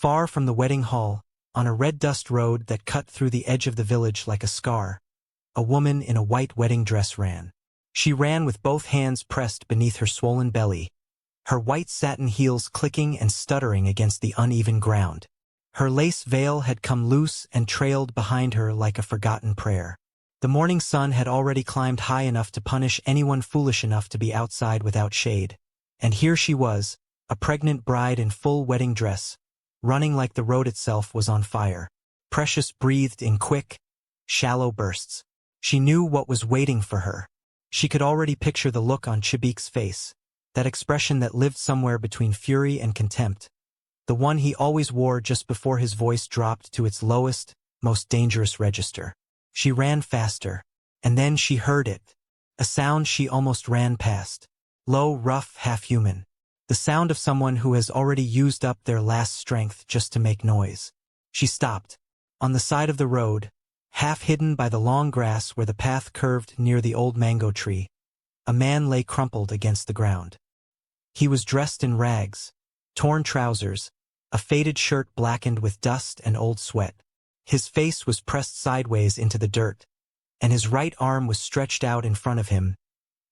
Far from the wedding hall, on a red dust road that cut through the edge of the village like a scar, a woman in a white wedding dress ran. She ran with both hands pressed beneath her swollen belly, her white satin heels clicking and stuttering against the uneven ground. Her lace veil had come loose and trailed behind her like a forgotten prayer. The morning sun had already climbed high enough to punish anyone foolish enough to be outside without shade. And here she was, a pregnant bride in full wedding dress, running like the road itself was on fire. Precious breathed in quick, shallow bursts. She knew what was waiting for her. She could already picture the look on Chibik's face, that expression that lived somewhere between fury and contempt, the one he always wore just before his voice dropped to its lowest, most dangerous register. She ran faster, and then she heard it, a sound she almost ran past. Low, rough, half-human. The sound of someone who has already used up their last strength just to make noise. She stopped. On the side of the road, half hidden by the long grass where the path curved near the old mango tree, a man lay crumpled against the ground. He was dressed in rags, torn trousers, a faded shirt blackened with dust and old sweat. His face was pressed sideways into the dirt, and his right arm was stretched out in front of him,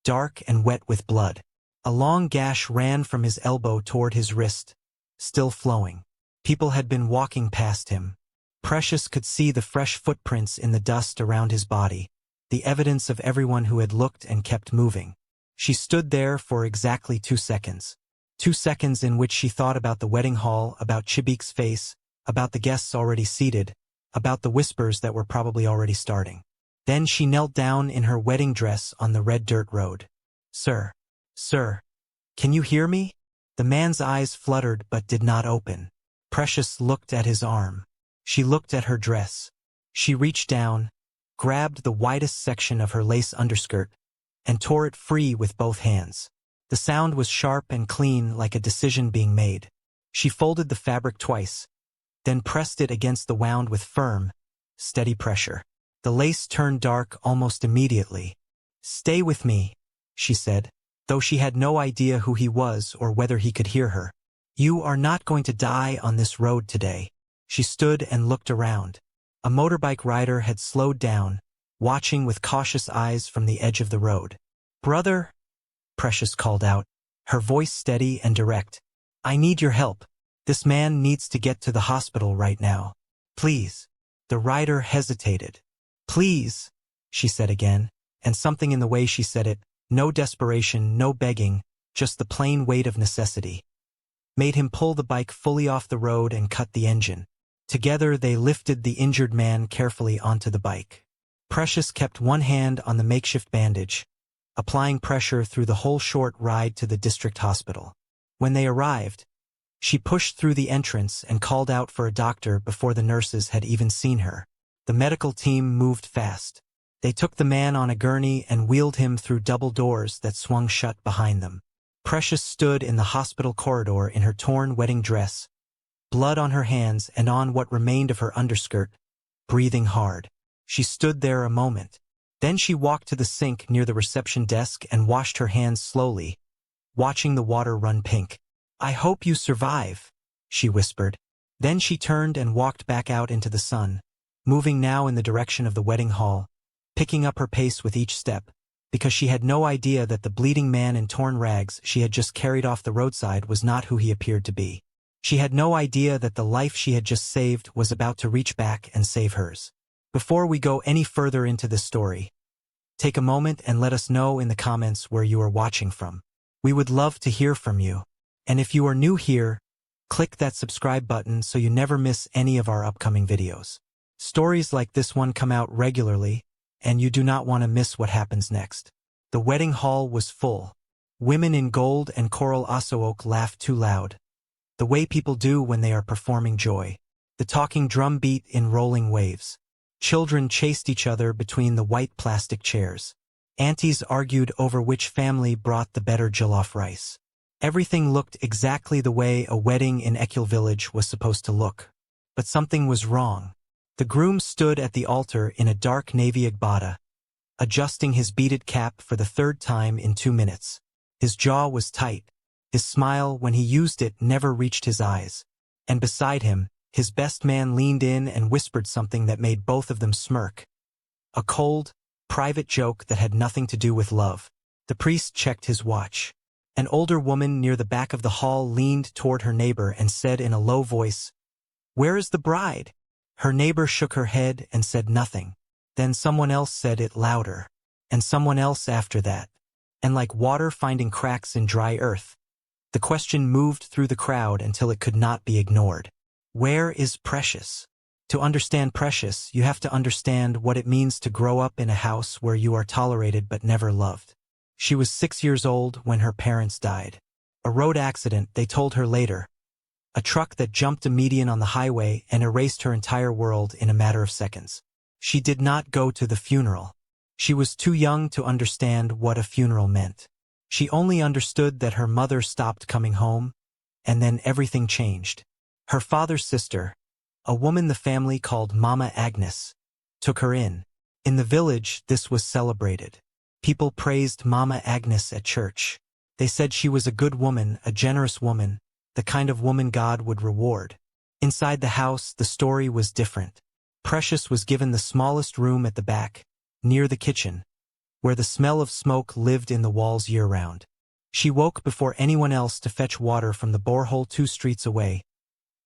dark and wet with blood. A long gash ran from his elbow toward his wrist, still flowing. People had been walking past him. Precious could see the fresh footprints in the dust around his body, the evidence of everyone who had looked and kept moving. She stood there for exactly 2 seconds. 2 seconds in which she thought about the wedding hall, about Chibik's face, about the guests already seated, about the whispers that were probably already starting. Then she knelt down in her wedding dress on the red dirt road. "Sir, sir, can you hear me?" The man's eyes fluttered but did not open. Precious looked at his arm. She looked at her dress. She reached down, grabbed the widest section of her lace underskirt, and tore it free with both hands. The sound was sharp and clean, like a decision being made. She folded the fabric twice, then pressed it against the wound with firm, steady pressure. The lace turned dark almost immediately. "Stay with me," she said, though she had no idea who he was or whether he could hear her. "You are not going to die on this road today." She stood and looked around. A motorbike rider had slowed down, watching with cautious eyes from the edge of the road. "Brother," Precious called out, her voice steady and direct. "I need your help. This man needs to get to the hospital right now. Please." The rider hesitated. "Please," she said again, and something in the way she said it, no desperation, no begging, just the plain weight of necessity, made him pull the bike fully off the road and cut the engine. Together they lifted the injured man carefully onto the bike. Precious kept one hand on the makeshift bandage, applying pressure through the whole short ride to the district hospital. When they arrived, she pushed through the entrance and called out for a doctor before the nurses had even seen her. The medical team moved fast. They took the man on a gurney and wheeled him through double doors that swung shut behind them. Precious stood in the hospital corridor in her torn wedding dress, blood on her hands and on what remained of her underskirt, breathing hard. She stood there a moment. Then she walked to the sink near the reception desk and washed her hands slowly, watching the water run pink. "I hope you survive," she whispered. Then she turned and walked back out into the sun, moving now in the direction of the wedding hall, picking up her pace with each step, because she had no idea that the bleeding man in torn rags she had just carried off the roadside was not who he appeared to be. She had no idea that the life she had just saved was about to reach back and save hers. Before we go any further into this story, take a moment and let us know in the comments where you are watching from. We would love to hear from you. And if you are new here, click that subscribe button so you never miss any of our upcoming videos. Stories like this one come out regularly, and you do not want to miss what happens next. The wedding hall was full. Women in gold and coral osso oak laughed too loud, the way people do when they are performing joy. The talking drum beat in rolling waves. Children chased each other between the white plastic chairs. Aunties argued over which family brought the better jollof rice. Everything looked exactly the way a wedding in Ekul village was supposed to look. But something was wrong. The groom stood at the altar in a dark navy agbada, adjusting his beaded cap for the 3rd time in 2 minutes. His jaw was tight. His smile, when he used it, never reached his eyes. And beside him, his best man leaned in and whispered something that made both of them smirk. A cold, private joke that had nothing to do with love. The priest checked his watch. An older woman near the back of the hall leaned toward her neighbor and said in a low voice, "Where is the bride?" Her neighbor shook her head and said nothing. Then someone else said it louder. And someone else after that. And like water finding cracks in dry earth, the question moved through the crowd until it could not be ignored. Where is Precious? To understand Precious, you have to understand what it means to grow up in a house where you are tolerated but never loved. She was 6 years old when her parents died. A road accident, they told her later. A truck that jumped a median on the highway and erased her entire world in a matter of seconds. She did not go to the funeral. She was too young to understand what a funeral meant. She only understood that her mother stopped coming home, and then everything changed. Her father's sister, a woman the family called Mama Agnes, took her in. In the village, this was celebrated. People praised Mama Agnes at church. They said she was a good woman, a generous woman, the kind of woman God would reward. Inside the house, the story was different. Precious was given the smallest room at the back, near the kitchen, where the smell of smoke lived in the walls year-round. She woke before anyone else to fetch water from the borehole 2 streets away,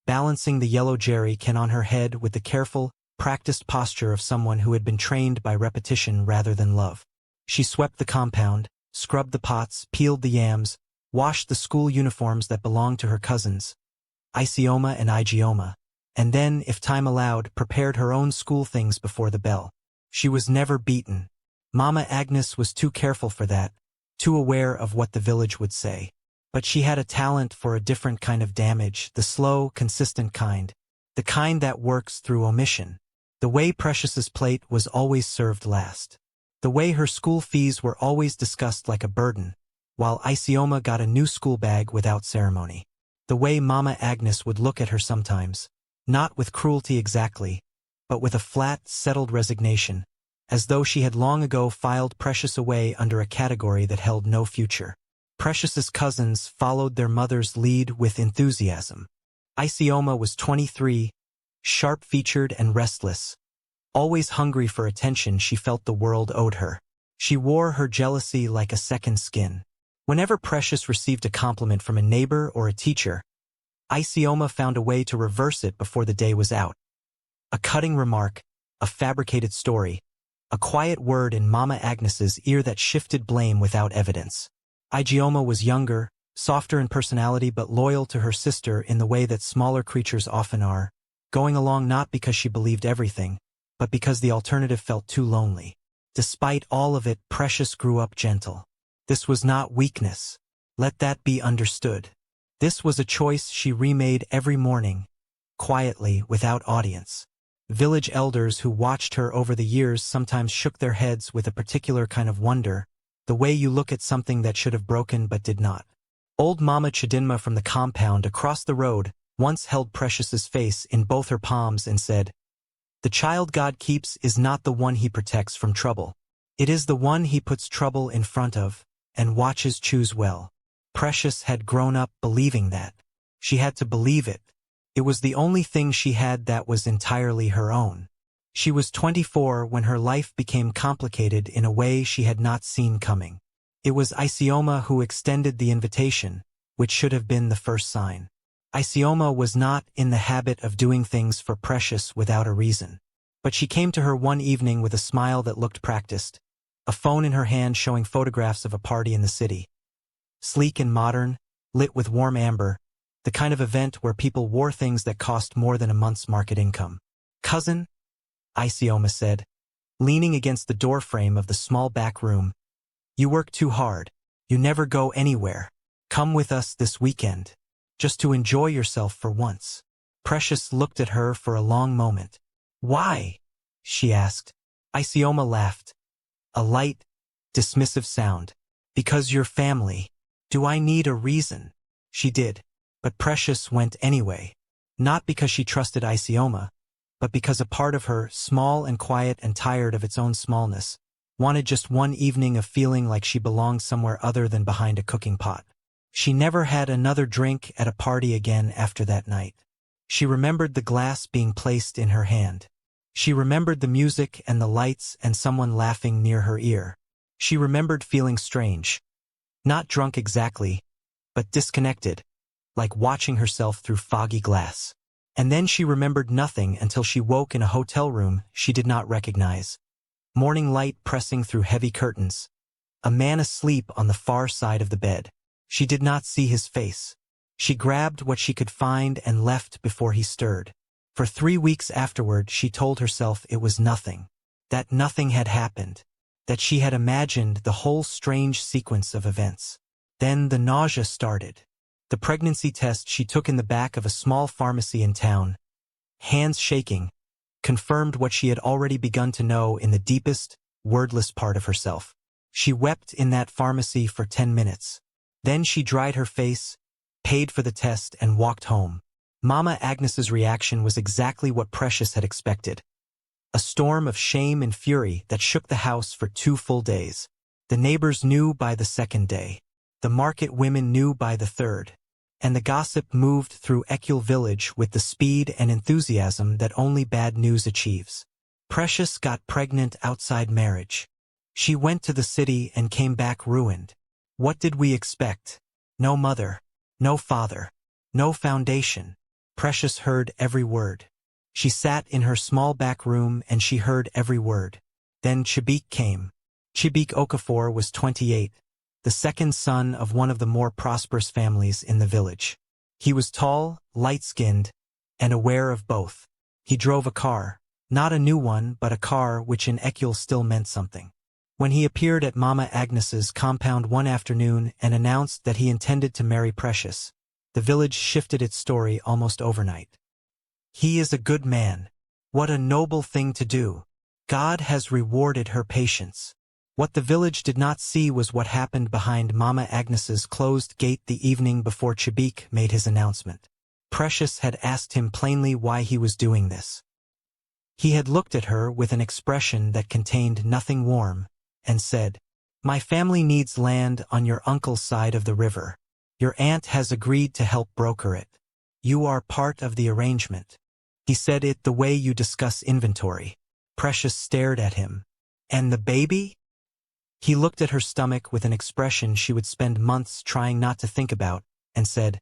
balancing the yellow jerry can on her head with the careful, practiced posture of someone who had been trained by repetition rather than love. She swept the compound, scrubbed the pots, peeled the yams, washed the school uniforms that belonged to her cousins, Isioma and Igioma, and then, if time allowed, prepared her own school things before the bell. She was never beaten. Mama Agnes was too careful for that, too aware of what the village would say. But she had a talent for a different kind of damage, the slow, consistent kind, the kind that works through omission. The way Precious's plate was always served last. The way her school fees were always discussed like a burden, while Isioma got a new school bag without ceremony. The way Mama Agnes would look at her sometimes, not with cruelty exactly, but with a flat, settled resignation, as though she had long ago filed Precious away under a category that held no future. Precious's cousins followed their mother's lead with enthusiasm. Isioma was 23, sharp-featured and restless. Always hungry for attention she felt the world owed her. She wore her jealousy like a second skin. Whenever Precious received a compliment from a neighbor or a teacher, Isioma found a way to reverse it before the day was out. A cutting remark, a fabricated story, a quiet word in Mama Agnes's ear that shifted blame without evidence. Igioma was younger, softer in personality but loyal to her sister in the way that smaller creatures often are, going along not because she believed everything, but because the alternative felt too lonely. Despite all of it, Precious grew up gentle. This was not weakness. Let that be understood. This was a choice she remade every morning, quietly, without audience. Village elders who watched her over the years sometimes shook their heads with a particular kind of wonder, the way you look at something that should have broken but did not. Old Mama Chidinma from the compound across the road once held Precious's face in both her palms and said, "The child God keeps is not the one he protects from trouble. It is the one he puts trouble in front of, and watches choose well." Precious had grown up believing that. She had to believe it. It was the only thing she had that was entirely her own. She was 24 when her life became complicated in a way she had not seen coming. It was Isioma who extended the invitation, which should have been the first sign. Isioma was not in the habit of doing things for Precious without a reason. But she came to her one evening with a smile that looked practiced, a phone in her hand showing photographs of a party in the city. Sleek and modern, lit with warm amber, the kind of event where people wore things that cost more than a month's market income. "Cousin," Isioma said, leaning against the doorframe of the small back room, "you work too hard. You never go anywhere. Come with us this weekend. Just to enjoy yourself for once." Precious looked at her for a long moment. "Why?" she asked. Isioma laughed. A light, dismissive sound. "Because you're family. Do I need a reason?" She did. But Precious went anyway. Not because she trusted Isioma, but because a part of her, small and quiet and tired of its own smallness, wanted just one evening of feeling like she belonged somewhere other than behind a cooking pot. She never had another drink at a party again after that night. She remembered the glass being placed in her hand. She remembered the music and the lights and someone laughing near her ear. She remembered feeling strange. Not drunk exactly, but disconnected, like watching herself through foggy glass. And then she remembered nothing until she woke in a hotel room she did not recognize. Morning light pressing through heavy curtains. A man asleep on the far side of the bed. She did not see his face. She grabbed what she could find and left before he stirred. For 3 weeks afterward she told herself it was nothing. That nothing had happened. That she had imagined the whole strange sequence of events. Then the nausea started. The pregnancy test she took in the back of a small pharmacy in town, hands shaking, confirmed what she had already begun to know in the deepest, wordless part of herself. She wept in that pharmacy for 10 minutes. Then she dried her face, paid for the test, and walked home. Mama Agnes's reaction was exactly what Precious had expected. A storm of shame and fury that shook the house for 2 full days. The neighbors knew by the 2nd day. The market women knew by the 3rd. And the gossip moved through Ecule village with the speed and enthusiasm that only bad news achieves. Precious got pregnant outside marriage. She went to the city and came back ruined. What did we expect? No mother, no father, no foundation. Precious heard every word. She sat in her small back room and she heard every word. Then Chibik came. Chibik Okafor was 28. The 2nd son of one of the more prosperous families in the village. He was tall, light-skinned, and aware of both. He drove a car, not a new one but a car which in Ecule still meant something. When he appeared at Mama Agnes's compound one afternoon and announced that he intended to marry Precious, the village shifted its story almost overnight. He is a good man. What a noble thing to do. God has rewarded her patience. What the village did not see was what happened behind Mama Agnes's closed gate the evening before Chibik made his announcement. Precious had asked him plainly why he was doing this. He had looked at her with an expression that contained nothing warm, and said, "My family needs land on your uncle's side of the river. Your aunt has agreed to help broker it. You are part of the arrangement." He said it the way you discuss inventory. Precious stared at him. "And the baby?" He looked at her stomach with an expression she would spend months trying not to think about, and said,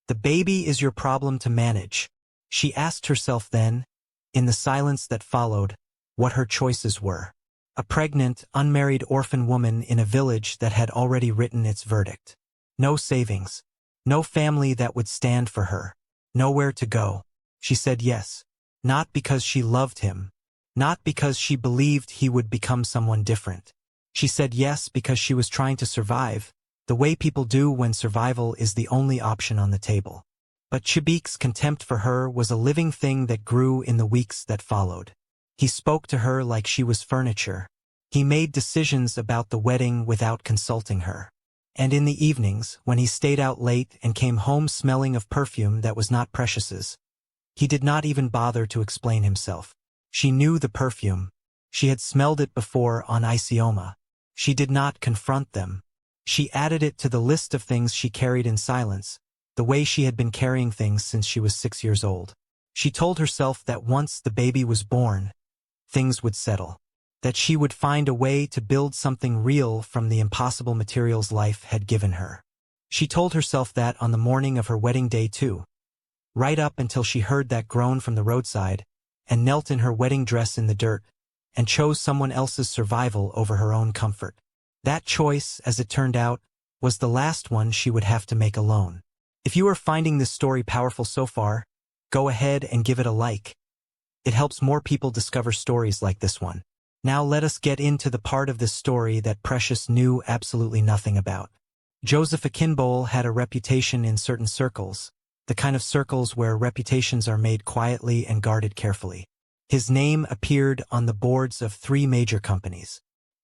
"The baby is your problem to manage." She asked herself then, in the silence that followed, what her choices were. A pregnant, unmarried orphan woman in a village that had already written its verdict. No savings. No family that would stand for her. Nowhere to go. She said yes. Not because she loved him. Not because she believed he would become someone different. She said yes because she was trying to survive, the way people do when survival is the only option on the table. But Chibik's contempt for her was a living thing that grew in the weeks that followed. He spoke to her like she was furniture. He made decisions about the wedding without consulting her. And in the evenings, when he stayed out late and came home smelling of perfume that was not Precious's, he did not even bother to explain himself. She knew the perfume. She had smelled it before on Isioma. She did not confront them. She added it to the list of things she carried in silence, the way she had been carrying things since she was 6 years old. She told herself that once the baby was born, things would settle. That she would find a way to build something real from the impossible materials life had given her. She told herself that on the morning of her wedding day too. Right up until she heard that groan from the roadside, and knelt in her wedding dress in the dirt, and chose someone else's survival over her own comfort. That choice, as it turned out, was the last one she would have to make alone. If you are finding this story powerful so far, go ahead and give it a like. It helps more people discover stories like this one. Now let us get into the part of this story that Precious knew absolutely nothing about. Joseph Akinbole had a reputation in certain circles, the kind of circles where reputations are made quietly and guarded carefully. His name appeared on the boards of 3 major companies.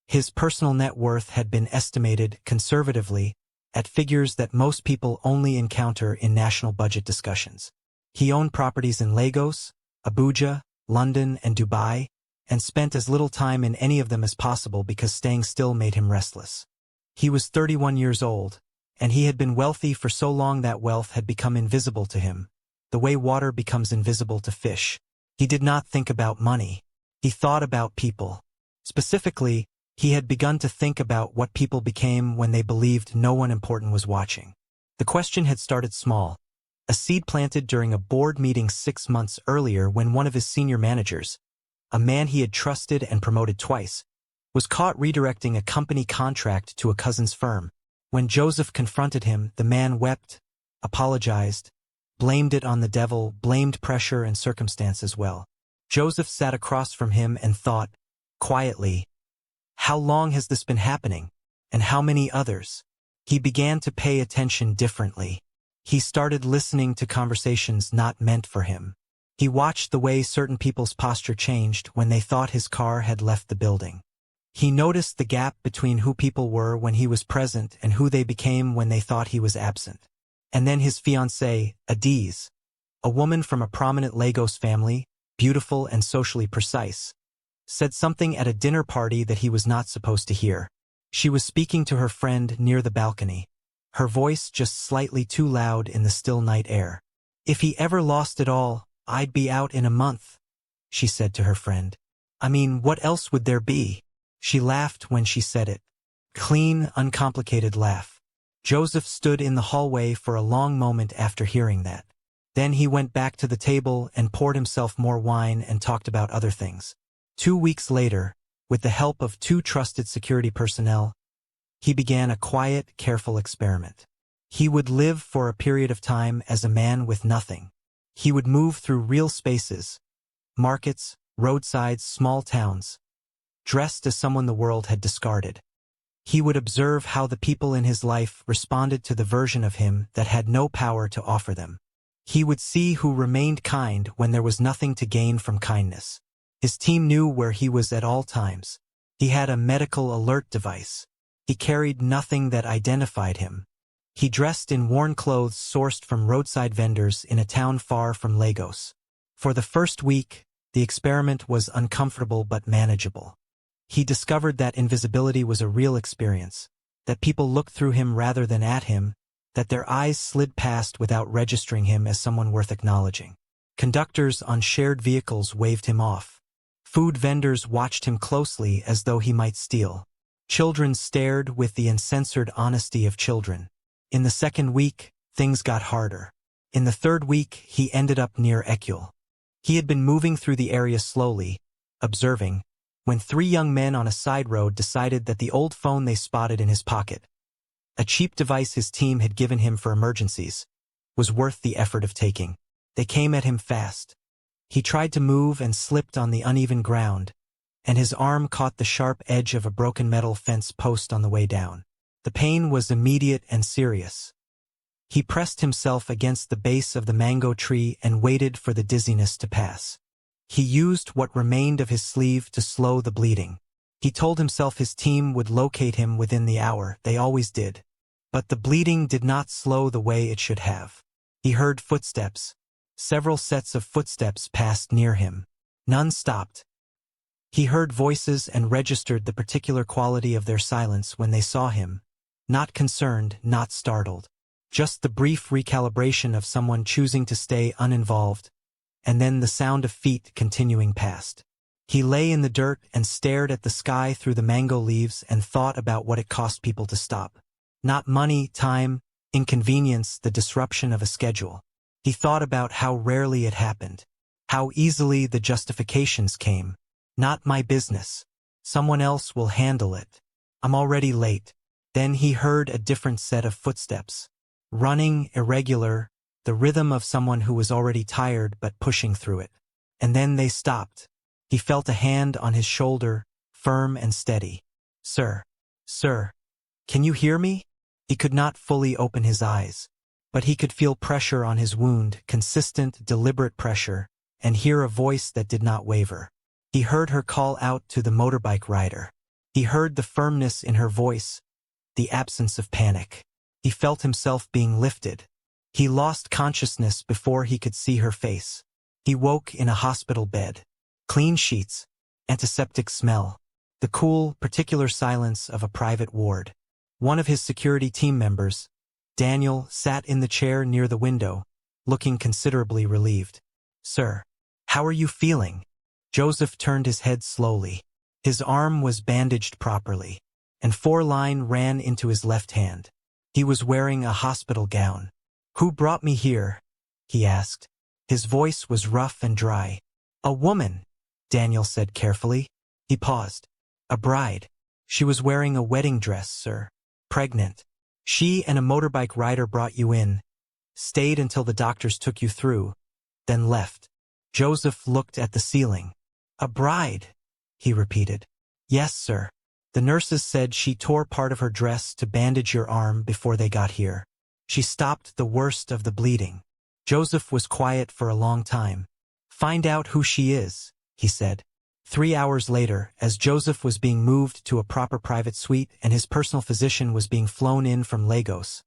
His personal net worth had been estimated, conservatively, at figures that most people only encounter in national budget discussions. He owned properties in Lagos, Abuja, London, and Dubai, and spent as little time in any of them as possible because staying still made him restless. He was 31 years old, and he had been wealthy for so long that wealth had become invisible to him, the way water becomes invisible to fish. He did not think about money. He thought about people. Specifically, he had begun to think about what people became when they believed no one important was watching. The question had started small, a seed planted during a board meeting 6 months earlier when one of his senior managers, a man he had trusted and promoted twice, was caught redirecting a company contract to a cousin's firm. When Joseph confronted him, the man wept, apologized, blamed it on the devil, blamed pressure and circumstance as well. Joseph sat across from him and thought, quietly, how long has this been happening? And how many others? He began to pay attention differently. He started listening to conversations not meant for him. He watched the way certain people's posture changed when they thought his car had left the building. He noticed the gap between who people were when he was present and who they became when they thought he was absent. And then his fiancée, Adiz, a woman from a prominent Lagos family, beautiful and socially precise, said something at a dinner party that he was not supposed to hear. She was speaking to her friend near the balcony, her voice just slightly too loud in the still night air. If he ever lost it all, I'd be out in a month, she said to her friend. I mean, what else would there be? She laughed when she said it. Clean, uncomplicated laugh. Joseph stood in the hallway for a long moment after hearing that. Then he went back to the table and poured himself more wine and talked about other things. 2 weeks later, with the help of 2 trusted security personnel, he began a quiet, careful experiment. He would live for a period of time as a man with nothing. He would move through real spaces, markets, roadsides, small towns, dressed as someone the world had discarded. He would observe how the people in his life responded to the version of him that had no power to offer them. He would see who remained kind when there was nothing to gain from kindness. His team knew where he was at all times. He had a medical alert device. He carried nothing that identified him. He dressed in worn clothes sourced from roadside vendors in a town far from Lagos. For the first week, the experiment was uncomfortable but manageable. He discovered that invisibility was a real experience, that people looked through him rather than at him, that their eyes slid past without registering him as someone worth acknowledging. Conductors on shared vehicles waved him off. Food vendors watched him closely as though he might steal. Children stared with the uncensored honesty of children. In the second week, things got harder. In the third week, he ended up near Ekul. He had been moving through the area slowly, observing, when 3 young men on a side road decided that the old phone they spotted in his pocket, a cheap device his team had given him for emergencies, was worth the effort of taking. They came at him fast. He tried to move and slipped on the uneven ground, and his arm caught the sharp edge of a broken metal fence post on the way down. The pain was immediate and serious. He pressed himself against the base of the mango tree and waited for the dizziness to pass. He used what remained of his sleeve to slow the bleeding. He told himself his team would locate him within the hour, they always did. But the bleeding did not slow the way it should have. He heard footsteps. Several sets of footsteps passed near him. None stopped. He heard voices and registered the particular quality of their silence when they saw him. Not concerned, not startled. Just the brief recalibration of someone choosing to stay uninvolved, and then the sound of feet continuing past. He lay in the dirt and stared at the sky through the mango leaves and thought about what it cost people to stop. Not money, time, inconvenience, the disruption of a schedule. He thought about how rarely it happened, how easily the justifications came. Not my business. Someone else will handle it. I'm already late. Then he heard a different set of footsteps. Running, irregular, the rhythm of someone who was already tired but pushing through it. And then they stopped. He felt a hand on his shoulder, firm and steady. Sir, can you hear me? He could not fully open his eyes, but he could feel pressure on his wound, consistent, deliberate pressure, and hear a voice that did not waver. He heard her call out to the motorbike rider. He heard the firmness in her voice, the absence of panic. He felt himself being lifted. He lost consciousness before he could see her face. He woke in a hospital bed. Clean sheets, antiseptic smell, the cool, particular silence of a private ward. One of his security team members, Daniel, sat in the chair near the window, looking considerably relieved. "Sir, how are you feeling?" Joseph turned his head slowly. His arm was bandaged properly, and 4 lines ran into his left hand. He was wearing a hospital gown. "Who brought me here?" he asked. His voice was rough and dry. "A woman," Daniel said carefully. He paused. "A bride. She was wearing a wedding dress, sir. Pregnant. She and a motorbike rider brought you in, stayed until the doctors took you through, then left." Joseph looked at the ceiling. "A bride," he repeated. "Yes, sir. The nurses said she tore part of her dress to bandage your arm before they got here. She stopped the worst of the bleeding." Joseph was quiet for a long time. "Find out who she is," he said. 3 hours later, as Joseph was being moved to a proper private suite and his personal physician was being flown in from Lagos,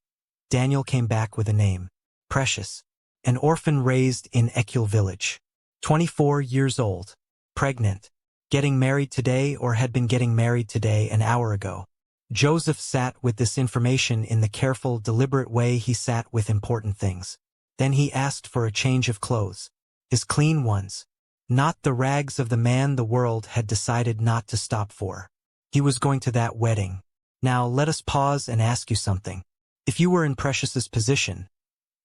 Daniel came back with a name. Precious. An orphan raised in Ekul village. 24 years old. Pregnant. Getting married today or had been getting married today an hour ago. Joseph sat with this information in the careful, deliberate way he sat with important things. Then he asked for a change of clothes. His clean ones. Not the rags of the man the world had decided not to stop for. He was going to that wedding. Now let us pause and ask you something. If you were in Precious's position,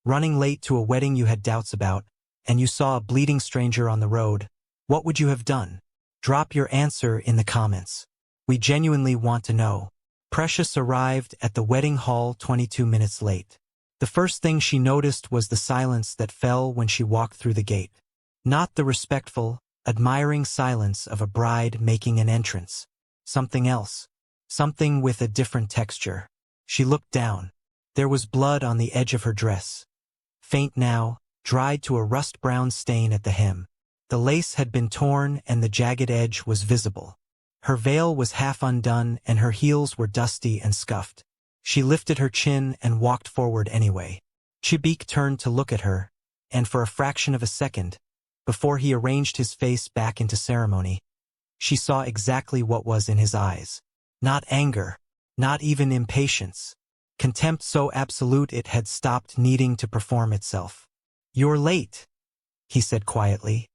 running late to a wedding you had doubts about, and you saw a bleeding stranger on the road, what would you have done? Drop your answer in the comments. We genuinely want to know. Precious arrived at the wedding hall 22 minutes late. The first thing she noticed was the silence that fell when she walked through the gate. Not the respectful, admiring silence of a bride making an entrance. Something else. Something with a different texture. She looked down. There was blood on the edge of her dress. Faint now, dried to a rust-brown stain at the hem. The lace had been torn and the jagged edge was visible. Her veil was half undone and her heels were dusty and scuffed. She lifted her chin and walked forward anyway. Chibik turned to look at her, and for a fraction of a second, before he arranged his face back into ceremony, she saw exactly what was in his eyes. Not anger, not even impatience. Contempt so absolute it had stopped needing to perform itself. "You're late," he said quietly,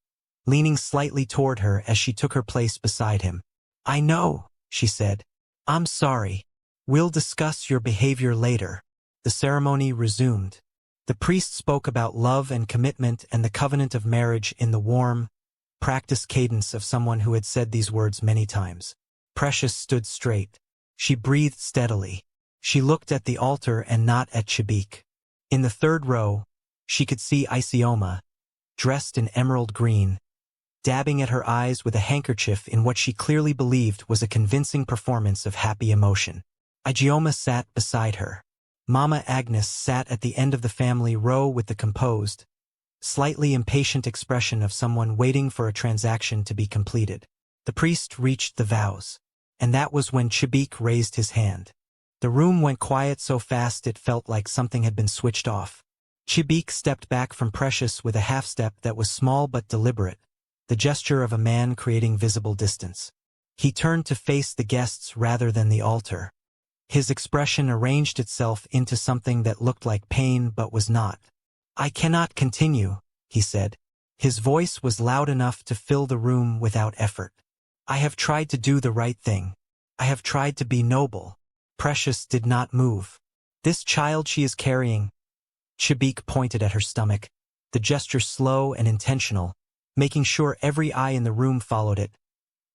leaning slightly toward her as she took her place beside him. "I know," she said. "I'm sorry. We'll discuss your behavior later." The ceremony resumed. The priest spoke about love and commitment and the covenant of marriage in the warm, practiced cadence of someone who had said these words many times. Precious stood straight. She breathed steadily. She looked at the altar and not at Chibik. In the third row, she could see Isioma, dressed in emerald green, dabbing at her eyes with a handkerchief in what she clearly believed was a convincing performance of happy emotion. Ijeoma sat beside her. Mama Agnes sat at the end of the family row with the composed, slightly impatient expression of someone waiting for a transaction to be completed. The priest reached the vows, and that was when Chibik raised his hand. The room went quiet so fast it felt like something had been switched off. Chibik stepped back from Precious with a half-step that was small but deliberate, the gesture of a man creating visible distance. He turned to face the guests rather than the altar. His expression arranged itself into something that looked like pain but was not. "I cannot continue," he said. His voice was loud enough to fill the room without effort. "I have tried to do the right thing. I have tried to be noble." Precious did not move. "This child she is carrying," Chibik pointed at her stomach, the gesture slow and intentional, making sure every eye in the room followed it,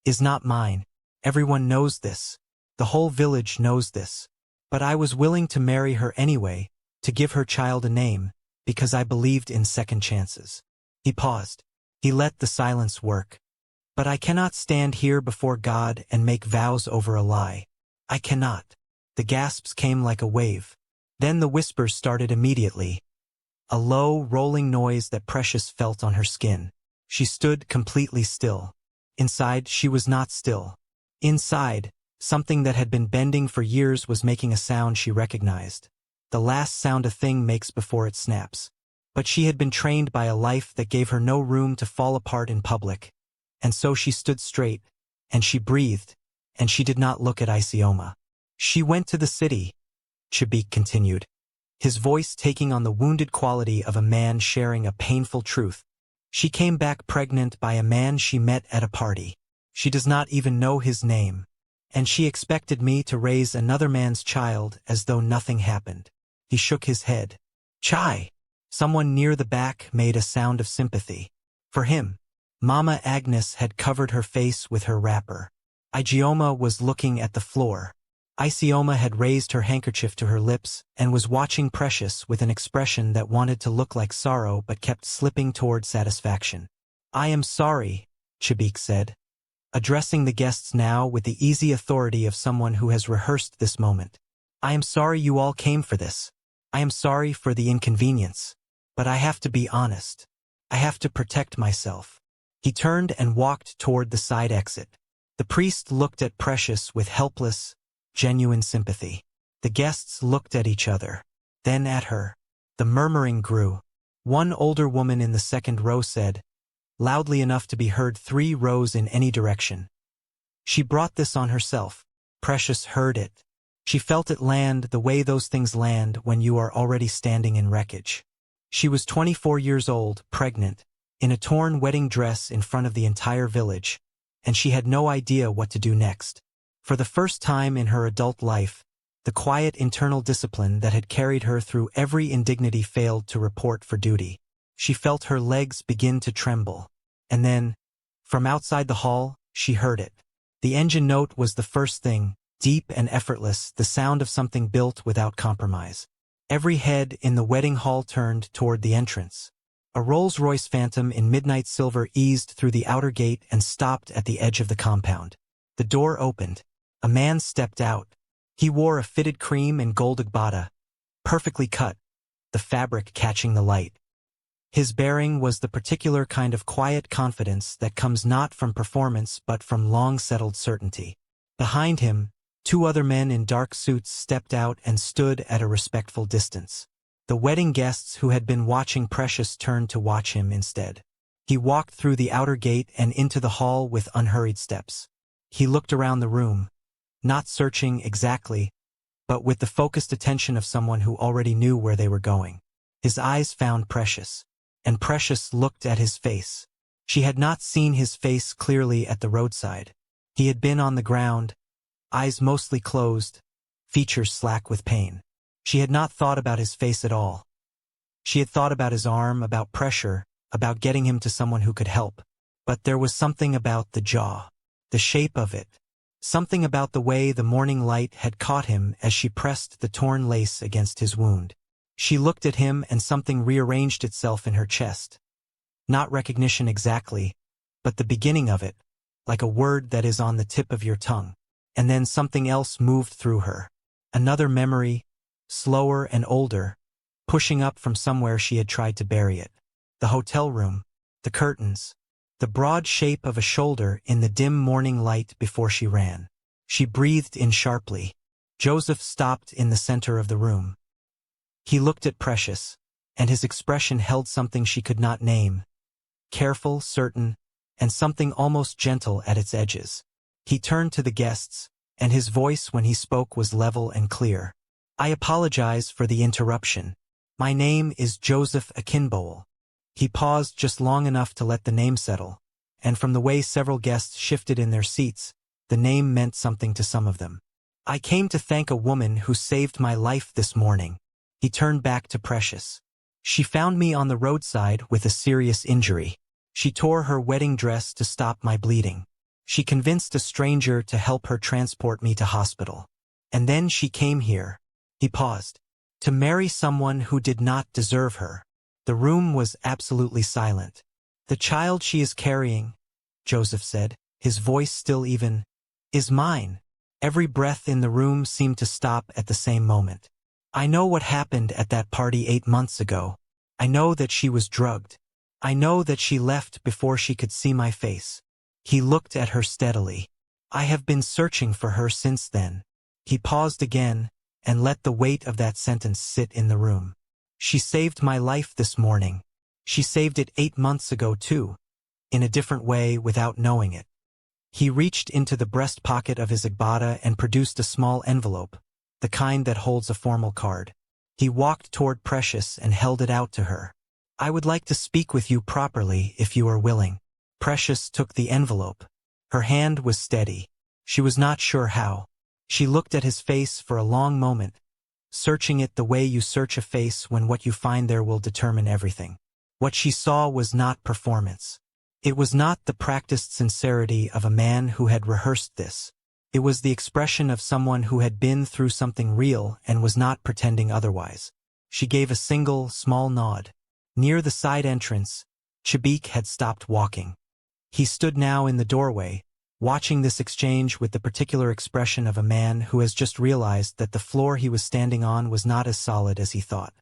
"is not mine. Everyone knows this. The whole village knows this. But I was willing to marry her anyway, to give her child a name, because I believed in second chances." He paused. He let the silence work. "But I cannot stand here before God and make vows over a lie. I cannot." The gasps came like a wave. Then the whispers started immediately. A low, rolling noise that Precious felt on her skin. She stood completely still. Inside, she was not still. Inside, something that had been bending for years was making a sound she recognized. The last sound a thing makes before it snaps. But she had been trained by a life that gave her no room to fall apart in public. And so she stood straight, and she breathed, and she did not look at Isioma. "She went to the city," Chibik continued. his voice taking on the wounded quality of a man sharing a painful truth. She came back pregnant by a man she met at a party. She does not even know his name. And she expected me to raise another man's child as though nothing happened. He shook his head. Chai! Someone near the back made a sound of sympathy. For him. Mama Agnes had covered her face with her wrapper. Igioma was looking at the floor. Isioma had raised her handkerchief to her lips and was watching Precious with an expression that wanted to look like sorrow but kept slipping toward satisfaction. I am sorry, Chibik said, addressing the guests now with the easy authority of someone who has rehearsed this moment. I am sorry you all came for this. I am sorry for the inconvenience. But I have to be honest. I have to protect myself. He turned and walked toward the side exit. The priest looked at Precious with helpless, genuine sympathy. The guests looked at each other, then at her. The murmuring grew. One older woman in the second row said, loudly enough to be heard 3 rows in any direction, she brought this on herself. Precious heard it. She felt it land the way those things land when you are already standing in wreckage. She was 24 years old, pregnant, in a torn wedding dress in front of the entire village, and she had no idea what to do next. For the first time in her adult life, the quiet internal discipline that had carried her through every indignity failed to report for duty. She felt her legs begin to tremble. And then, from outside the hall, she heard it. The engine note was the first thing, deep and effortless, the sound of something built without compromise. Every head in the wedding hall turned toward the entrance. A Rolls-Royce Phantom in midnight silver eased through the outer gate and stopped at the edge of the compound. The door opened. A man stepped out. He wore a fitted cream and gold agbada, perfectly cut, the fabric catching the light. His bearing was the particular kind of quiet confidence that comes not from performance but from long-settled certainty. Behind him, 2 other men in dark suits stepped out and stood at a respectful distance. The wedding guests who had been watching Precious turned to watch him instead. He walked through the outer gate and into the hall with unhurried steps. He looked around the room, not searching exactly, but with the focused attention of someone who already knew where they were going. His eyes found Precious, and Precious looked at his face. She had not seen his face clearly at the roadside. He had been on the ground, eyes mostly closed, features slack with pain. She had not thought about his face at all. She had thought about his arm, about pressure, about getting him to someone who could help. But there was something about the jaw, the shape of it, something about the way the morning light had caught him as she pressed the torn lace against his wound. She looked at him and something rearranged itself in her chest. Not recognition exactly, but the beginning of it, like a word that is on the tip of your tongue. And then something else moved through her. Another memory, slower and older, pushing up from somewhere she had tried to bury it. The hotel room, the curtains, the broad shape of a shoulder in the dim morning light before she ran. She breathed in sharply. Joseph stopped in the center of the room. He looked at Precious, and his expression held something she could not name. Careful, certain, and something almost gentle at its edges. He turned to the guests, and his voice when he spoke was level and clear. I apologize for the interruption. My name is Joseph Akinbowl. He paused just long enough to let the name settle, and from the way several guests shifted in their seats, the name meant something to some of them. I came to thank a woman who saved my life this morning. He turned back to Precious. She found me on the roadside with a serious injury. She tore her wedding dress to stop my bleeding. She convinced a stranger to help her transport me to hospital. And then she came here. He paused. To marry someone who did not deserve her. The room was absolutely silent. The child she is carrying, Joseph said, his voice still even, is mine. Every breath in the room seemed to stop at the same moment. I know what happened at that party 8 months ago. I know that she was drugged. I know that she left before she could see my face. He looked at her steadily. I have been searching for her since then. He paused again and let the weight of that sentence sit in the room. She saved my life this morning. She saved it 8 months ago too, in a different way without knowing it. He reached into the breast pocket of his agbada and produced a small envelope, the kind that holds a formal card. He walked toward Precious and held it out to her. "I would like to speak with you properly if you are willing." Precious took the envelope. Her hand was steady. She was not sure how. She looked at his face for a long moment, searching it the way you search a face when what you find there will determine everything. What she saw was not performance. It was not the practiced sincerity of a man who had rehearsed this. It was the expression of someone who had been through something real and was not pretending otherwise. She gave a single, small nod. Near the side entrance, Chibik had stopped walking. He stood now in the doorway, watching this exchange with the particular expression of a man who has just realized that the floor he was standing on was not as solid as he thought.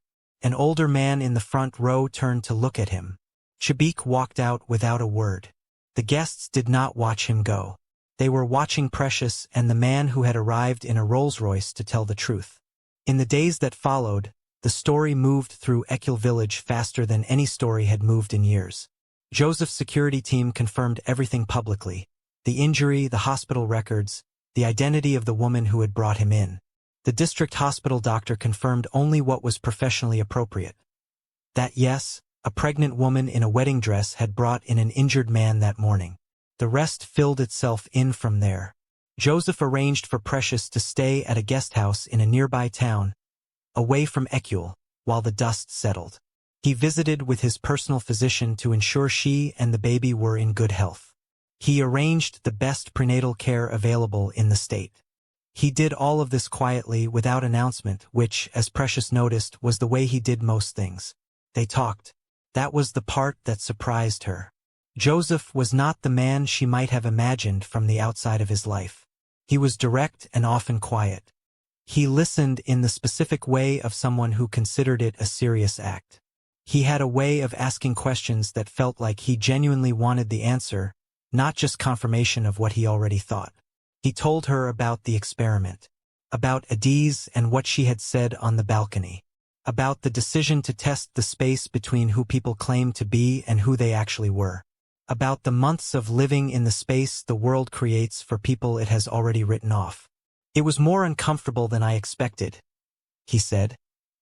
An older man in the front row turned to look at him. Chibik walked out without a word. The guests did not watch him go. They were watching Precious and the man who had arrived in a Rolls-Royce to tell the truth. In the days that followed, the story moved through Ekul village faster than any story had moved in years. Joseph's security team confirmed everything publicly: the injury, the hospital records, the identity of the woman who had brought him in. The district hospital doctor confirmed only what was professionally appropriate. That yes, a pregnant woman in a wedding dress had brought in an injured man that morning. The rest filled itself in from there. Joseph arranged for Precious to stay at a guest house in a nearby town, away from Ekul, while the dust settled. He visited with his personal physician to ensure she and the baby were in good health. He arranged the best prenatal care available in the state. He did all of this quietly, without announcement, which, as Precious noticed, was the way he did most things. They talked. That was the part that surprised her. Joseph was not the man she might have imagined from the outside of his life. He was direct and often quiet. He listened in the specific way of someone who considered it a serious act. He had a way of asking questions that felt like he genuinely wanted the answer, not just confirmation of what he already thought. He told her about the experiment, about Adiz and what she had said on the balcony, about the decision to test the space between who people claimed to be and who they actually were, about the months of living in the space the world creates for people it has already written off. "It was more uncomfortable than I expected," he said,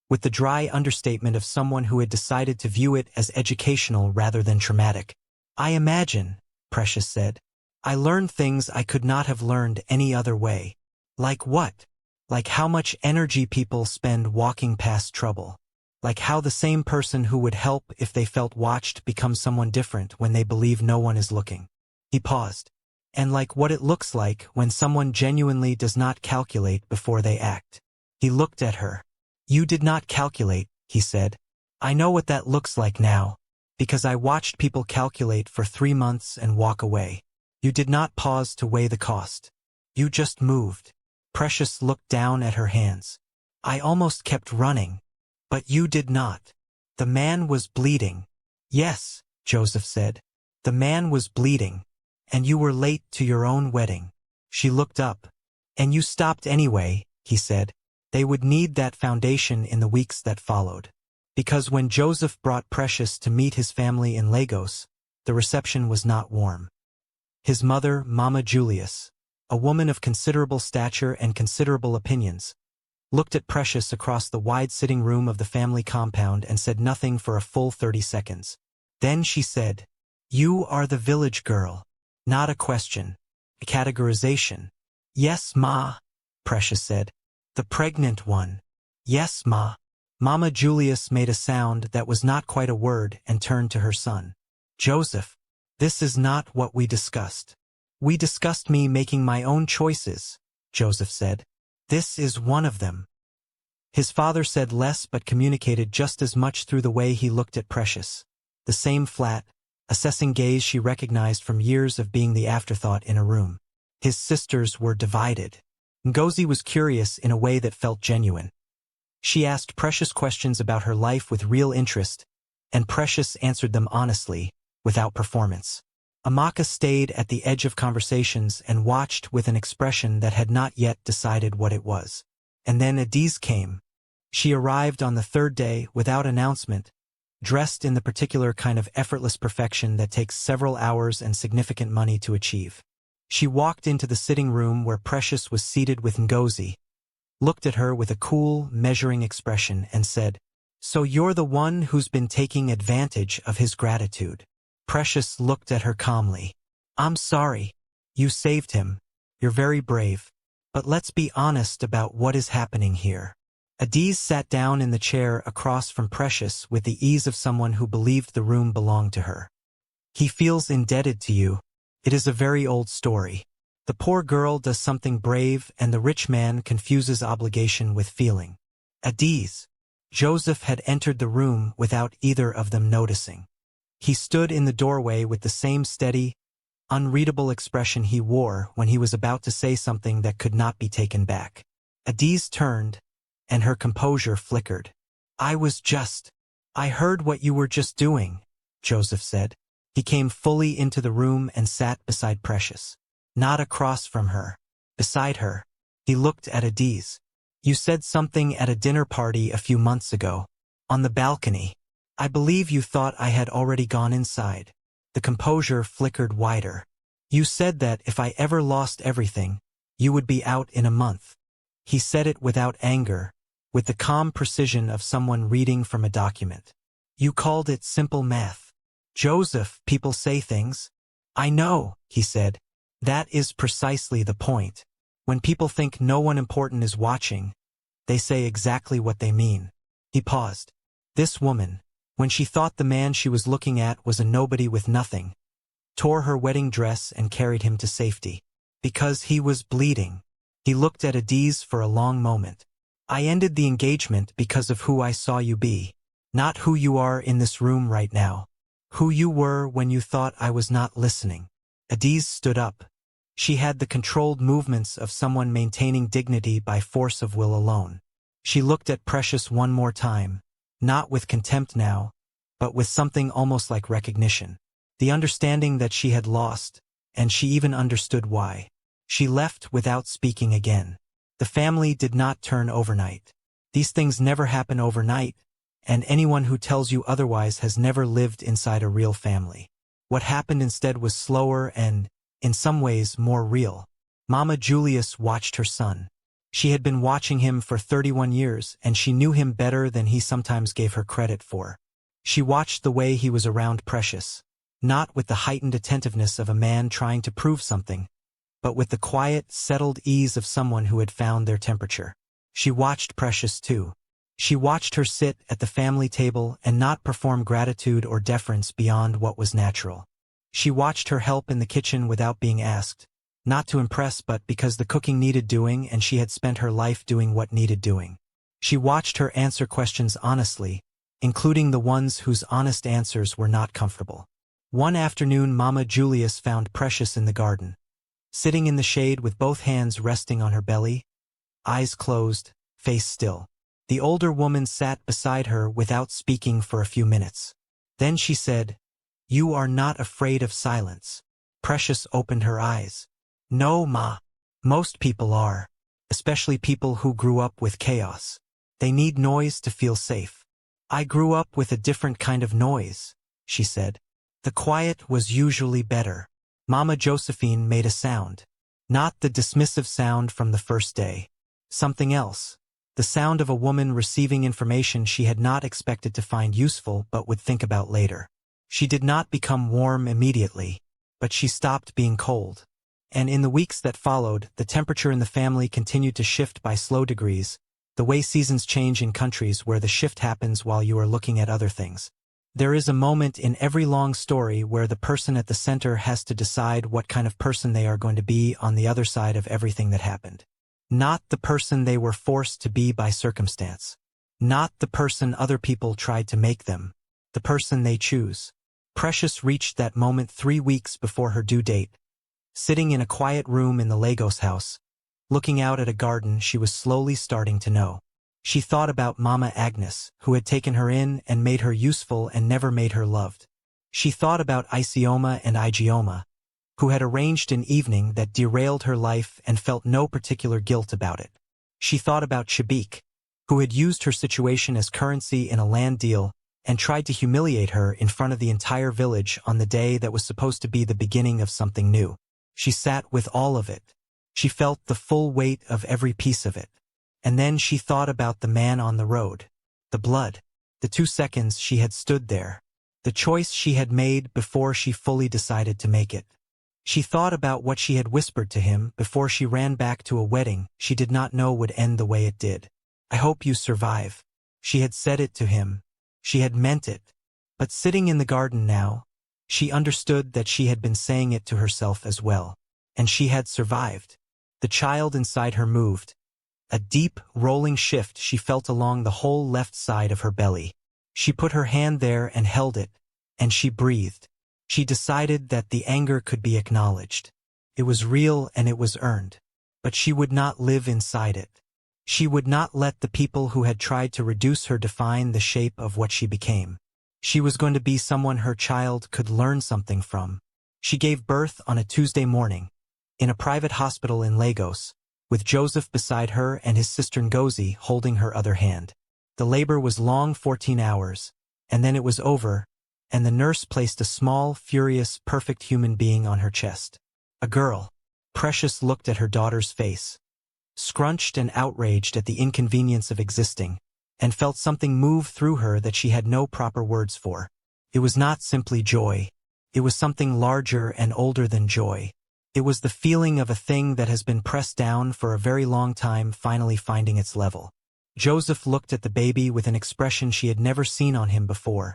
with the dry understatement of someone who had decided to view it as educational rather than traumatic. "I imagine," Precious said. "I learned things I could not have learned any other way." "Like what?" "Like how much energy people spend walking past trouble. Like how the same person who would help if they felt watched becomes someone different when they believe no one is looking." He paused. "And like what it looks like when someone genuinely does not calculate before they act." He looked at her. "You did not calculate," he said. "I know what that looks like now, because I watched people calculate for 3 months and walk away. You did not pause to weigh the cost. You just moved." Precious looked down at her hands. "I almost kept running. But you did not." "The man was bleeding." "Yes," Joseph said. "The man was bleeding. And you were late to your own wedding." She looked up. "And you stopped anyway," he said. They would need that foundation in the weeks that followed. Because when Joseph brought Precious to meet his family in Lagos, the reception was not warm. His mother, Mama Julius, a woman of considerable stature and considerable opinions, looked at Precious across the wide sitting room of the family compound and said nothing for a full 30 seconds. Then she said, "You are the village girl." Not a question. A categorization. "Yes, Ma," Precious said. "The pregnant one." "Yes, Ma." Mama Julius made a sound that was not quite a word and turned to her son. "Joseph, this is not what we discussed." "We discussed me making my own choices," Joseph said. "This is one of them." His father said less but communicated just as much through the way he looked at Precious. The same flat, assessing gaze she recognized from years of being the afterthought in a room. His sisters were divided. Ngozi was curious in a way that felt genuine. She asked Precious questions about her life with real interest, and Precious answered them honestly, without performance. Amaka stayed at the edge of conversations and watched with an expression that had not yet decided what it was. And then Adiz came. She arrived on the 3rd day without announcement, dressed in the particular kind of effortless perfection that takes several hours and significant money to achieve. She walked into the sitting room where Precious was seated with Ngozi, looked at her with a cool, measuring expression and said, "So you're the one who's been taking advantage of his gratitude." Precious looked at her calmly. "I'm sorry. You saved him. You're very brave. But let's be honest about what is happening here." Adiz sat down in the chair across from Precious with the ease of someone who believed the room belonged to her. "He feels indebted to you. It is a very old story. The poor girl does something brave and the rich man confuses obligation with feeling." Adiz. Joseph had entered the room without either of them noticing. He stood in the doorway with the same steady, unreadable expression he wore when he was about to say something that could not be taken back. Adiz turned, and her composure flickered. I heard what you were just doing," Joseph said. He came fully into the room and sat beside Precious. Not across from her. Beside her. He looked at Adiz. "You said something at a dinner party a few months ago. On the balcony. I believe you thought I had already gone inside." The composure flickered wider. "You said that if I ever lost everything, you would be out in a month." He said it without anger, with the calm precision of someone reading from a document. "You called it simple math." "Joseph, people say things." "I know," he said. "That is precisely the point. When people think no one important is watching, they say exactly what they mean." He paused. This woman, when she thought the man she was looking at was a nobody with nothing, tore her wedding dress and carried him to safety. Because he was bleeding. He looked at Adiz for a long moment. "I ended the engagement because of who I saw you be. Not who you are in this room right now. Who you were when you thought I was not listening." Adiz stood up. She had the controlled movements of someone maintaining dignity by force of will alone. She looked at Precious one more time, not with contempt now, but with something almost like recognition. The understanding that she had lost, and she even understood why. She left without speaking again. The family did not turn overnight. These things never happen overnight, and anyone who tells you otherwise has never lived inside a real family. What happened instead was slower and, in some ways, more real. Mama Julius watched her son. She had been watching him for 31 years, and she knew him better than he sometimes gave her credit for. She watched the way he was around Precious, not with the heightened attentiveness of a man trying to prove something, but with the quiet, settled ease of someone who had found their temperature. She watched Precious too. She watched her sit at the family table and not perform gratitude or deference beyond what was natural. She watched her help in the kitchen without being asked, not to impress but because the cooking needed doing and she had spent her life doing what needed doing. She watched her answer questions honestly, including the ones whose honest answers were not comfortable. One afternoon Mama Julius found Precious in the garden, sitting in the shade with both hands resting on her belly, eyes closed, face still. The older woman sat beside her without speaking for a few minutes. Then she said, "You are not afraid of silence." Precious opened her eyes. "No, Ma. Most people are. Especially people who grew up with chaos. They need noise to feel safe. I grew up with a different kind of noise," she said. "The quiet was usually better." Mama Josephine made a sound. Not the dismissive sound from the first day. Something else. The sound of a woman receiving information she had not expected to find useful but would think about later. She did not become warm immediately, but she stopped being cold. And in the weeks that followed, the temperature in the family continued to shift by slow degrees, the way seasons change in countries where the shift happens while you are looking at other things. There is a moment in every long story where the person at the center has to decide what kind of person they are going to be on the other side of everything that happened. Not the person they were forced to be by circumstance. Not the person other people tried to make them. The person they choose. Precious reached that moment 3 weeks before her due date. Sitting in a quiet room in the Lagos house, looking out at a garden she was slowly starting to know. She thought about Mama Agnes, who had taken her in and made her useful and never made her loved. She thought about Isioma and Igioma, who had arranged an evening that derailed her life and felt no particular guilt about it. She thought about Shabik, who had used her situation as currency in a land deal and tried to humiliate her in front of the entire village on the day that was supposed to be the beginning of something new. She sat with all of it. She felt the full weight of every piece of it. And then she thought about the man on the road. The blood. The 2 seconds she had stood there. The choice she had made before she fully decided to make it. She thought about what she had whispered to him before she ran back to a wedding she did not know would end the way it did. "I hope you survive." She had said it to him. She had meant it. But sitting in the garden now, she understood that she had been saying it to herself as well. And she had survived. The child inside her moved. A deep, rolling shift she felt along the whole left side of her belly. She put her hand there and held it, and she breathed. She decided that the anger could be acknowledged. It was real and it was earned. But she would not live inside it. She would not let the people who had tried to reduce her define the shape of what she became. She was going to be someone her child could learn something from. She gave birth on a Tuesday morning, in a private hospital in Lagos, with Joseph beside her and his sister Ngozi holding her other hand. The labor was long, 14 hours, and then it was over, and the nurse placed a small, furious, perfect human being on her chest. A girl. Precious looked at her daughter's face, scrunched and outraged at the inconvenience of existing, and felt something move through her that she had no proper words for. It was not simply joy. It was something larger and older than joy. It was the feeling of a thing that has been pressed down for a very long time finally finding its level. Joseph looked at the baby with an expression she had never seen on him before.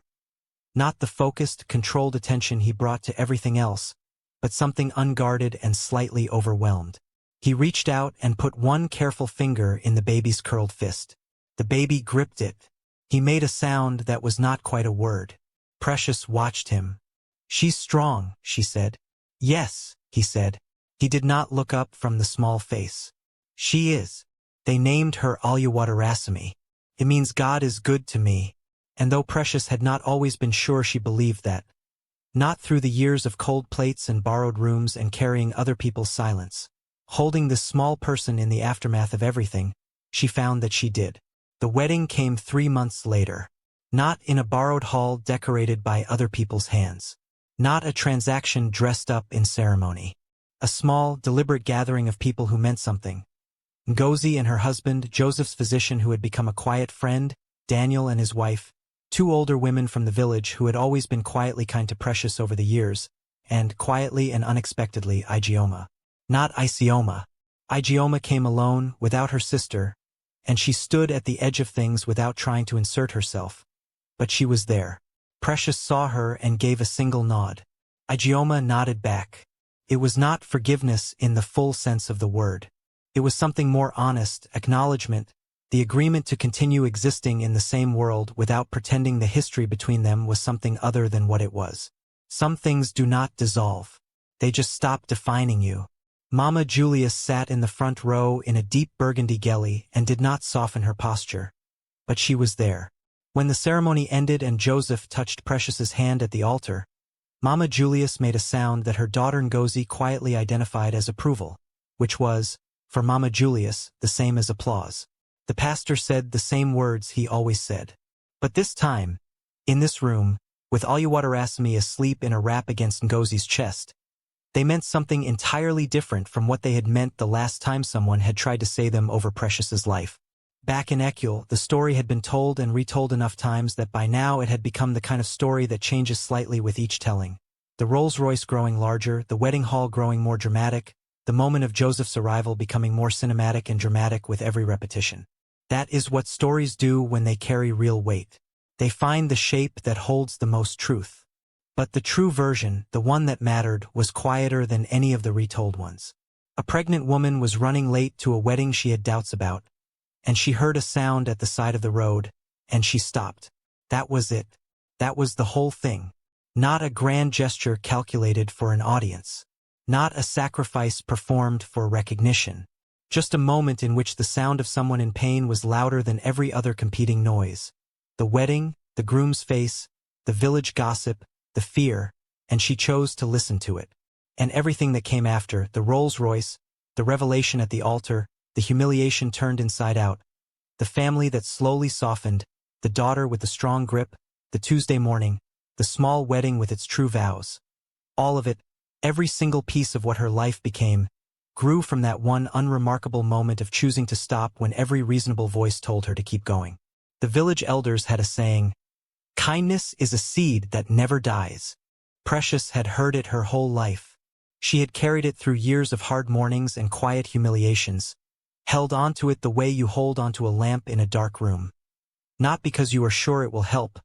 Not the focused, controlled attention he brought to everything else, but something unguarded and slightly overwhelmed. He reached out and put one careful finger in the baby's curled fist. The baby gripped it. He made a sound that was not quite a word. Precious watched him. "She's strong," she said. "Yes," he said. He did not look up from the small face. "She is. They named her Oluwadarasimi. It means God is good to me." And though Precious had not always been sure she believed that, not through the years of cold plates and borrowed rooms and carrying other people's silence, holding this small person in the aftermath of everything, she found that she did. The wedding came 3 months later. Not in a borrowed hall decorated by other people's hands. Not a transaction dressed up in ceremony. A small, deliberate gathering of people who meant something. Ngozi and her husband, Joseph's physician who had become a quiet friend, Daniel and his wife, 2 older women from the village who had always been quietly kind to Precious over the years, and, quietly and unexpectedly, Ijeoma. Not Isioma. Ijeoma came alone, without her sister, and she stood at the edge of things without trying to insert herself. But she was there. Precious saw her and gave a single nod. Ijeoma nodded back. It was not forgiveness in the full sense of the word. It was something more honest, acknowledgement, the agreement to continue existing in the same world without pretending the history between them was something other than what it was. Some things do not dissolve. They just stop defining you. Mama Julius sat in the front row in a deep burgundy geli and did not soften her posture. But she was there. When the ceremony ended and Joseph touched Precious's hand at the altar, Mama Julius made a sound that her daughter Ngozi quietly identified as approval, which was, for Mama Julius, the same as applause. The pastor said the same words he always said. But this time, in this room, with Oluwadarasimi asleep in a wrap against Ngozi's chest, they meant something entirely different from what they had meant the last time someone had tried to say them over Precious's life. Back in Ekul, the story had been told and retold enough times that by now it had become the kind of story that changes slightly with each telling. The Rolls-Royce growing larger, the wedding hall growing more dramatic, the moment of Joseph's arrival becoming more cinematic and dramatic with every repetition. That is what stories do when they carry real weight. They find the shape that holds the most truth. But the true version, the one that mattered, was quieter than any of the retold ones. A pregnant woman was running late to a wedding she had doubts about, and she heard a sound at the side of the road, and she stopped. That was it. That was the whole thing. Not a grand gesture calculated for an audience. Not a sacrifice performed for recognition. Just a moment in which the sound of someone in pain was louder than every other competing noise. The wedding, the groom's face, the village gossip, the fear, and she chose to listen to it. And everything that came after, the Rolls-Royce, the revelation at the altar, the humiliation turned inside out, the family that slowly softened, the daughter with the strong grip, the Tuesday morning, the small wedding with its true vows. All of it, every single piece of what her life became, grew from that one unremarkable moment of choosing to stop when every reasonable voice told her to keep going. The village elders had a saying, "Kindness is a seed that never dies." Precious had heard it her whole life. She had carried it through years of hard mornings and quiet humiliations, held onto it the way you hold onto a lamp in a dark room. Not because you are sure it will help,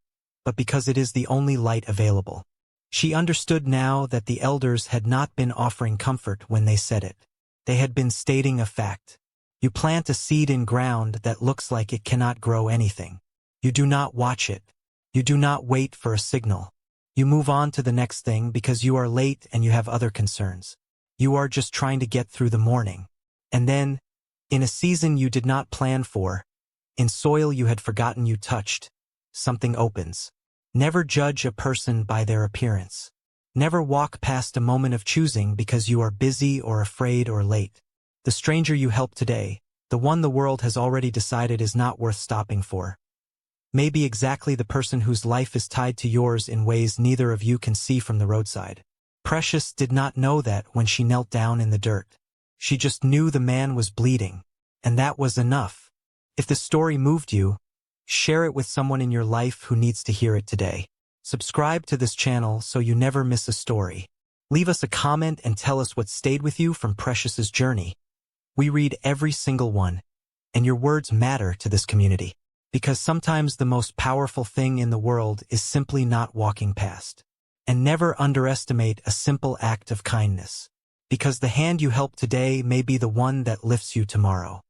but because it is the only light available. She understood now that the elders had not been offering comfort when they said it. They had been stating a fact. You plant a seed in ground that looks like it cannot grow anything. You do not watch it. You do not wait for a signal. You move on to the next thing because you are late and you have other concerns. You are just trying to get through the morning. And then, in a season you did not plan for, in soil you had forgotten you touched, something opens. Never judge a person by their appearance. Never walk past a moment of choosing because you are busy or afraid or late. The stranger you help today, the one the world has already decided is not worth stopping for, may be exactly the person whose life is tied to yours in ways neither of you can see from the roadside. Precious did not know that when she knelt down in the dirt. She just knew the man was bleeding, and that was enough. If the story moved you, share it with someone in your life who needs to hear it today. Subscribe to this channel so you never miss a story. Leave us a comment and tell us what stayed with you from Precious's journey. We read every single one, and your words matter to this community. Because sometimes the most powerful thing in the world is simply not walking past. And never underestimate a simple act of kindness. Because the hand you help today may be the one that lifts you tomorrow.